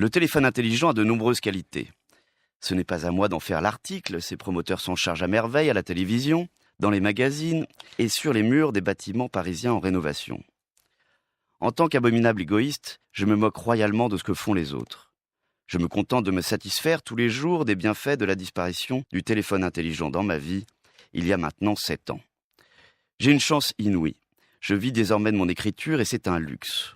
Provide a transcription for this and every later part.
Le téléphone intelligent a de nombreuses qualités. Ce n'est pas à moi d'en faire l'article, ses promoteurs s'en chargent à merveille à la télévision, dans les magazines et sur les murs des bâtiments parisiens en rénovation. En tant qu'abominable égoïste, je me moque royalement de ce que font les autres. Je me contente de me satisfaire tous les jours des bienfaits de la disparition du téléphone intelligent dans ma vie, il y a maintenant 7 ans. J'ai une chance inouïe. Je vis désormais de mon écriture et c'est un luxe.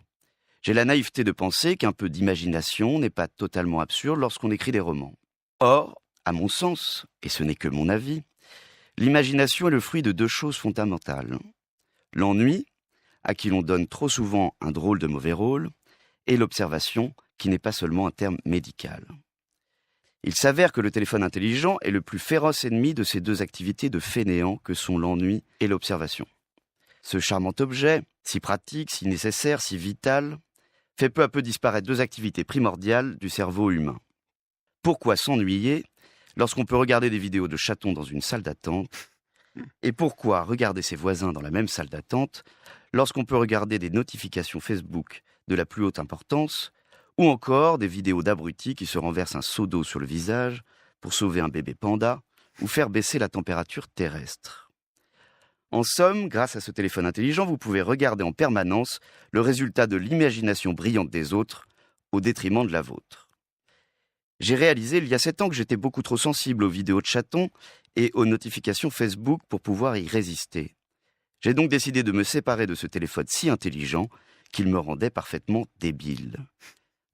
J'ai la naïveté de penser qu'un peu d'imagination n'est pas totalement absurde lorsqu'on écrit des romans. Or, à mon sens, et ce n'est que mon avis, l'imagination est le fruit de 2 choses fondamentales. L'ennui, à qui l'on donne trop souvent un drôle de mauvais rôle, et l'observation, qui n'est pas seulement un terme médical. Il s'avère que le téléphone intelligent est le plus féroce ennemi de ces 2 activités de fainéants que sont l'ennui et l'observation. Ce charmant objet, si pratique, si nécessaire, si vital, fait peu à peu disparaître 2 activités primordiales du cerveau humain. Pourquoi s'ennuyer lorsqu'on peut regarder des vidéos de chatons dans une salle d'attente? Et pourquoi regarder ses voisins dans la même salle d'attente lorsqu'on peut regarder des notifications Facebook de la plus haute importance ou encore des vidéos d'abrutis qui se renversent un seau d'eau sur le visage pour sauver un bébé panda ou faire baisser la température terrestre? En somme, grâce à ce téléphone intelligent, vous pouvez regarder en permanence le résultat de l'imagination brillante des autres au détriment de la vôtre. J'ai réalisé il y a 7 ans que j'étais beaucoup trop sensible aux vidéos de chatons et aux notifications Facebook pour pouvoir y résister. J'ai donc décidé de me séparer de ce téléphone si intelligent qu'il me rendait parfaitement débile.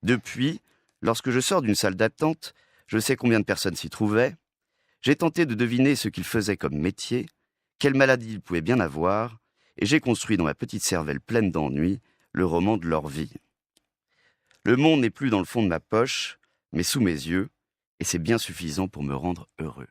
Depuis, lorsque je sors d'une salle d'attente, je sais combien de personnes s'y trouvaient. J'ai tenté de deviner ce qu'ils faisaient comme métier, quelle maladie ils pouvaient bien avoir, et j'ai construit dans ma petite cervelle pleine d'ennui le roman de leur vie. Le monde n'est plus dans le fond de ma poche, mais sous mes yeux, et c'est bien suffisant pour me rendre heureux.